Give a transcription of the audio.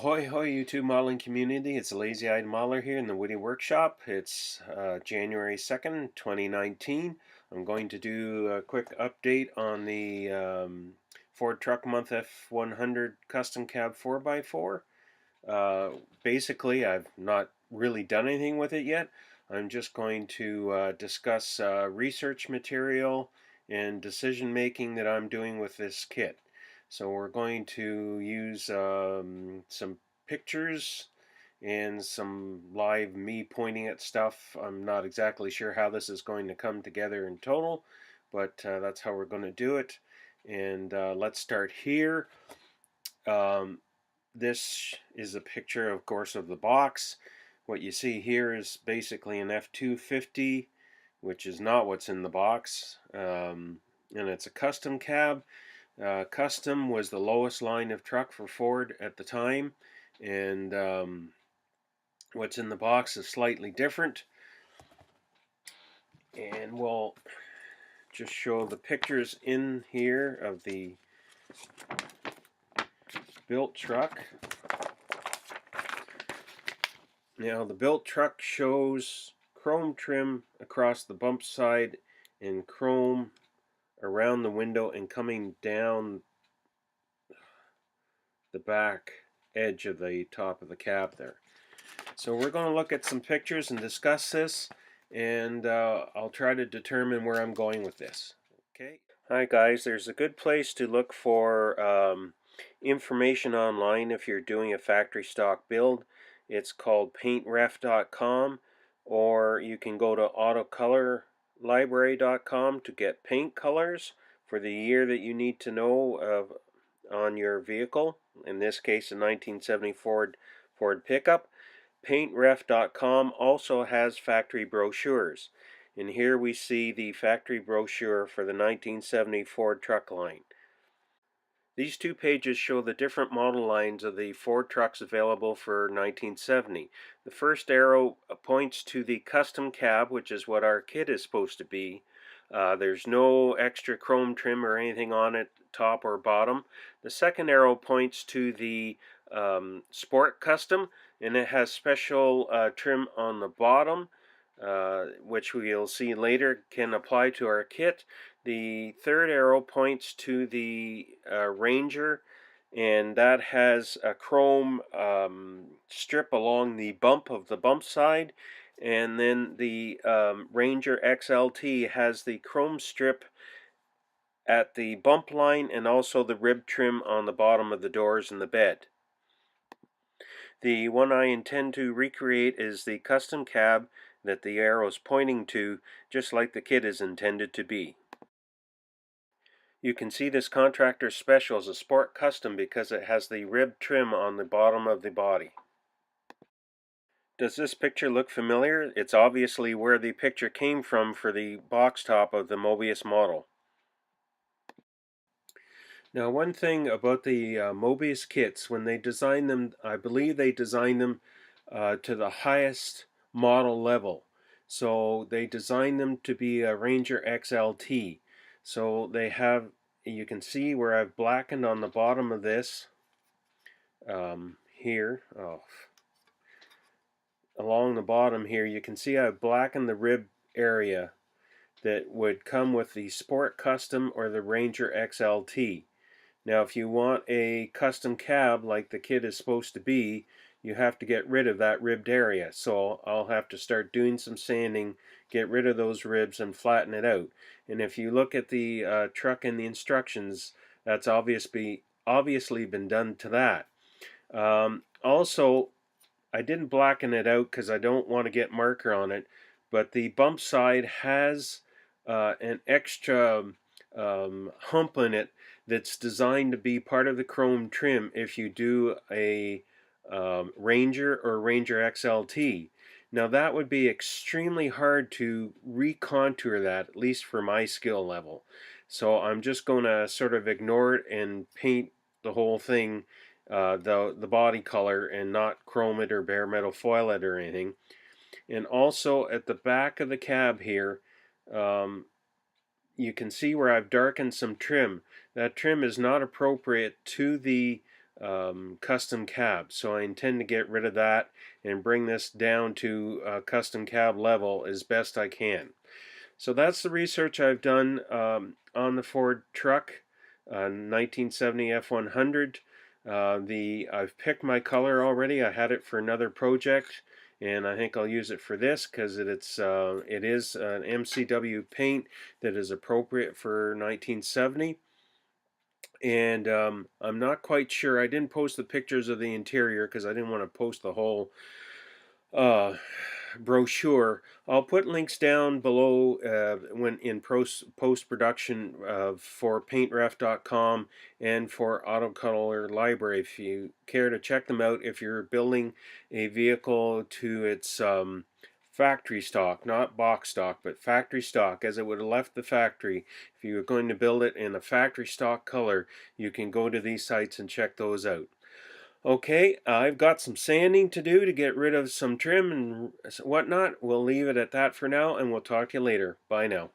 Ahoy hoy YouTube modeling community, it's a Lazy Eyed Modeler here in the Woody Workshop. It's January 2nd, 2019. I'm going to do a quick update on the Ford Truck Month F100 Custom Cab 4x4. Basically, I've not really done anything with it yet. I'm just going to discuss research material and decision making that I'm doing with this kit. So we're going to use some pictures and some live me pointing at stuff. I'm not exactly sure how this is going to come together in total, but that's how we're going to do it. And let's start here. This is a picture, of course, of the box. What you see here is basically an F250, which is not what's in the box. And it's a custom cab. Custom was the lowest line of truck for Ford at the time, and what's in the box is slightly different. And we'll just show the pictures in here of the built truck. Now the built truck shows chrome trim across the bump side and chrome around the window and coming down the back edge of the top of the cab there. So we're going to look at some pictures and discuss this, and I'll try to determine where I'm going with this. Okay. Hi guys, there's a good place to look for information online if you're doing a factory stock build. It's called paintref.com, or you can go to autocolorlibrary.com to get paint colors for the year that you need to know on your vehicle. In this case, a 1970 Ford pickup. Paintref.com also has factory brochures. And here we see the factory brochure for the 1970 Ford truck line. These two pages show the different model lines of the Ford trucks available for 1970. The first arrow points to the custom cab, which is what our kit is supposed to be. There's no extra chrome trim or anything on it, top or bottom. The second arrow points to the Sport Custom, and it has special trim on the bottom, which we'll see later can apply to our kit. The third arrow points to the Ranger, and that has a chrome strip along the bump of the bump side, and then the Ranger XLT has the chrome strip at the bump line and also the rib trim on the bottom of the doors and the bed. The one I intend to recreate is the custom cab that the arrow is pointing to, just like the kit is intended to be. You can see this contractor special is a Sport Custom because it has the rib trim on the bottom of the body. Does this picture look familiar? It's obviously where the picture came from for the box top of the Mobius model. Now, one thing about the Mobius kits, when they design them, I believe they design them to the highest model level. So they design them to be a Ranger XLT. So they have, you can see where I've blackened on the bottom of this here. Along the bottom here, you can see I've blackened the rib area that would come with the Sport Custom or the Ranger XLT. Now, if you want a custom cab like the kit is supposed to be, you have to get rid of that ribbed area. So I'll have to start doing some sanding, get rid of those ribs and flatten it out. And if you look at the truck and the instructions, that's obviously been done to that. Also, I didn't blacken it out because I don't want to get marker on it, but the bump side has an extra hump in it that's designed to be part of the chrome trim if you do a Ranger or Ranger XLT. Now that would be extremely hard to recontour that, at least for my skill level. So I'm just going to sort of ignore it and paint the whole thing the body color and not chrome it or bare metal foil it or anything. And also at the back of the cab here, you can see where I've darkened some trim. That trim is not appropriate to the custom cab. So I intend to get rid of that and bring this down to custom cab level as best I can. So that's the research I've done on the Ford truck, 1970 F100. I've picked my color already. I had it for another project, and I think I'll use it for this because it is an MCW paint that is appropriate for 1970. And I'm not quite sure. I didn't post the pictures of the interior because I didn't want to post the whole uh, brochure. I'll put links down below when in post-production for paintref.com and for Autocolor Library if you care to check them out if you're building a vehicle to its factory stock, not box stock, but factory stock as it would have left the factory. If you were going to build it in a factory stock color, you can go to these sites and check those out. Okay, I've got some sanding to do to get rid of some trim and whatnot. We'll leave it at that for now, and we'll talk to you later. Bye now.